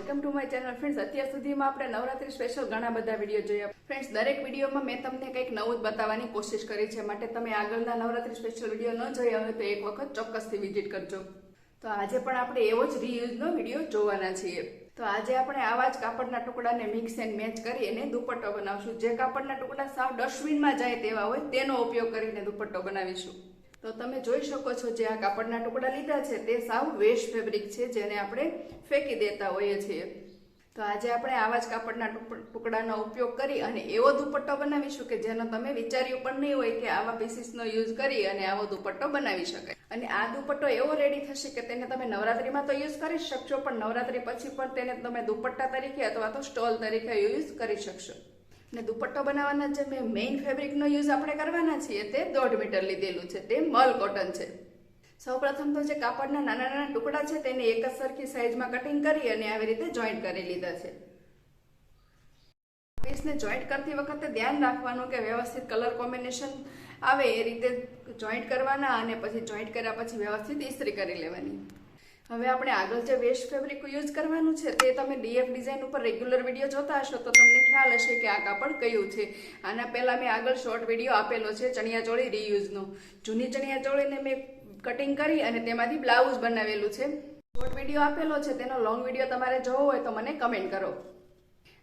Welcome to my channel friends. અત્યાર સુધીમાં આપણે નવરાત્રી સ્પેશિયલ ઘણા બધા વિડીયો જોયા ફ્રેન્ડ્સ। દરેક વિડીયોમાં મેં તમને કંઈક નવું જ બતાવવાની કોશિશ કરી છે, માટે તમે આગળના નવરાત્રી સ્પેશિયલ વિડીયો ન જોયા હોય તો એક વખત ચોક્કસથી વિઝિટ કરજો। તો આજે પણ આપણે એવો જ રીયુઝનો વિડીયો જોવાના છીએ। તો આજે આપણે આવા જ કાપડના ટુકડાને મિક્સ એન્ડ મેચ કરી અને દુપટ્ટો બનાવશું। જે કાપડના ટુકડા સાવ ડસ્ટબિનમાં જાય તેવા હોય તેનો ઉપયોગ કરીને દુપટ્ટો બનાવીશું। તો તમે જોઈ શકો છો જે આ કાપડના ટુકડા લીધા છે તે સાવ વેસ્ટ ફેબ્રિક છે, જેને આપણે ફેંકી દેતા હોઈએ છીએ। તો આજે આપણે આવા જ કાપડના ટુકડાનો ઉપયોગ કરી અને એવો દુપટ્ટો બનાવીશું કે જેનો તમે વિચાર્યું પણ નહીં હોય કે આવા પીસીસનો યુઝ કરી અને આવો દુપટ્ટો બનાવી શકાય। અને આ દુપટ્ટો એવો રેડી થશે કે તેને તમે નવરાત્રીમાં તો યુઝ કરી શકશો, પણ નવરાત્રી પછી પણ તેને તમે દુપટ્ટા તરીકે અથવા તો સ્ટોલ તરીકે યુઝ કરી શકશો। ને દુપટ્ટો બનાવવાના જે મેઇન ફેબ્રિકનો યુઝ આપણે કરવાના છીએ તે 1.5 મીટર લીધેલું છે, તે મલ કોટન છે। સૌપ્રથમ તો જે કાપડના નાના નાના ટુકડા છે તેને એક જ સરખી સાઈઝમાં કટિંગ કરી અને આવી રીતે જોઈન્ટ કરી લીધા છે। પીસને જોઈન્ટ કરતી વખતે ધ્યાન રાખવાનું કે વ્યવસ્થિત કલર કોમ્બિનેશન આવે એ રીતે જોઈન્ટ કરવાના, અને પછી જોઈન્ટ કર્યા પછી વ્યવસ્થિત ઇસ્ત્રી કરી લેવાની। હવે આપણે આગળ જે વેસ્ટ ફેબ્રિક યુઝ કરવાનું છે તે તમે ડીએફ ડિઝાઇન ઉપર રેગ્યુલર વિડીયો જોતા હશો તો તમને ખ્યાલ હશે કે આ કાપડ કયું છે। આના પહેલા મેં આગળ શોર્ટ વિડીયો આપેલો છે ચણિયાચોળી રીયુઝનો। જૂની ચણિયાચોળીને મેં કટિંગ કરી અને તેમાંથી બ્લાઉઝ બનાવેલું છે। શોર્ટ વિડીયો આપેલો છે, તેનો લોંગ વિડીયો તમારે જોવો હોય તો મને કમેન્ટ કરો।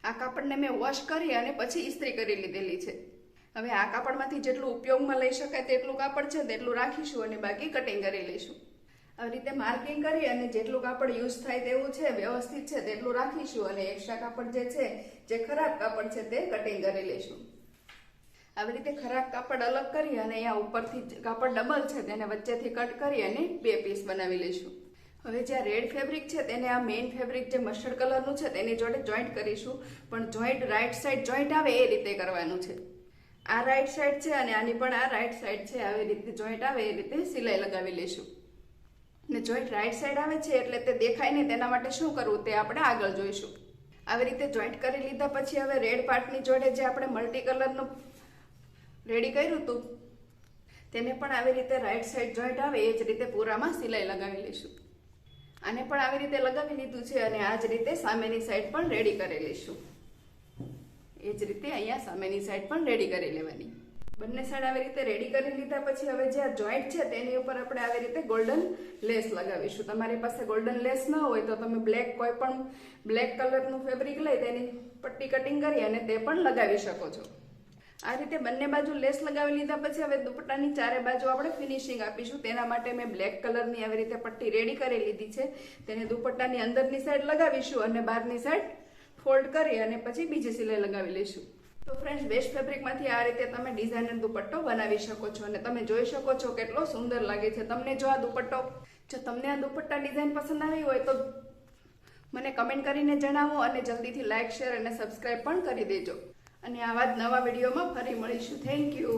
આ કાપડને મેં વોશ કરી અને પછી ઇસ્ત્રી કરી લીધેલી છે। હવે આ કાપડમાંથી જેટલું ઉપયોગમાં લઈ શકાય તેટલું કાપડ છે તેટલું રાખીશું અને બાકી કટિંગ કરી લઈશું। આવી રીતે માર્કિંગ કરી અને જેટલું કાપડ યુઝ થાય તેવું છે વ્યવસ્થિત છે તેટલું રાખીશું, અને એક્સ્ટ્રા કાપડ જે છે જે ખરાબ કાપડ છે તે કટિંગ કરી લઈશું। આવી રીતે ખરાબ કાપડ અલગ કરી અને અહીંયા ઉપરથી કાપડ ડબલ છે તેને વચ્ચેથી કટ કરી અને 2 પીસ બનાવી લઈશું। હવે જે રેડ ફેબ્રિક છે તેને આ મેઇન ફેબ્રિક જે મસ્ટર્ડ કલરનું છે તેની જોડે જોઈન્ટ કરીશું, પણ જોઈન્ટ રાઈટ સાઈડ જોઈન્ટ આવે એ રીતે કરવાનું છે। આ રાઈટ સાઈડ છે અને આની પણ આ રાઈટ સાઈડ છે, આવી રીતે જોઈન્ટ આવે એ રીતે સિલાઈ લગાવી લઈશું। ને જોઈન્ટ રાઈટ સાઈડ આવે છે એટલે તે દેખાય નહીં, તેના માટે શું કરવું તે આપણે આગળ જોઈશું। આવી રીતે જોઈન્ટ કરી લીધા પછી હવે રેડ પાર્ટની જોડે જે આપણે મલ્ટી કલરનું રેડી કર્યું હતું તેને પણ આવી રીતે રાઈટ સાઈડ જોઈન્ટ આવે એ જ રીતે પૂરામાં સિલાઈ લગાવી લઈશું। આને પણ આવી રીતે લગાવી લીધું છે અને આ જ રીતે સામેની સાઈડ પણ રેડી કરી લઈશું। એ જ રીતે અહીંયા સામેની સાઈડ પણ રેડી કરી લેવાની। બંને સાઈડ આવી રીતે રેડી કરી લીધા પછી હવે જે આ જોઈન્ટ છે તેની ઉપર આપણે આવી રીતે ગોલ્ડન લેસ લગાવીશું। તમારી પાસે ગોલ્ડન લેસ ન હોય તો તમે કોઈ પણ બ્લેક કલરનું ફેબ્રિક લઈ તેની પટ્ટી કટિંગ કરી અને તે પણ લગાવી શકો છો। આ રીતે બંને બાજુ લેસ લગાવી લીધા પછી હવે દુપટ્ટાની ચારે બાજુ આપણે ફિનિશિંગ આપીશું। તેના માટે મેં બ્લેક કલરની આવી રીતે પટ્ટી રેડી કરી લીધી છે, તેને દુપટ્ટાની અંદરની સાઈડ લગાવીશું અને બહારની સાઈડ ફોલ્ડ કરી અને પછી બીજી સિલાઈ લગાવી લઈશું। તો ફ્રેન્ડ્સ, વેસ્ટ ફેબ્રિકમાંથી આ રીતે તમે ડિઝાઇનર દુપટ્ટો બનાવી શકો છો અને તમે જોઈ શકો છો કેટલો સુંદર લાગે છે। તમને જો આ દુપટ્ટા ડિઝાઇન પસંદ આવી હોય તો મને કમેન્ટ કરીને જણાવો, અને જલ્દીથી લાઇક, શેર અને સબસ્ક્રાઇબ પણ કરી દેજો। અને આવા જ નવા વિડીયોમાં ફરી મળીશું। Thank you.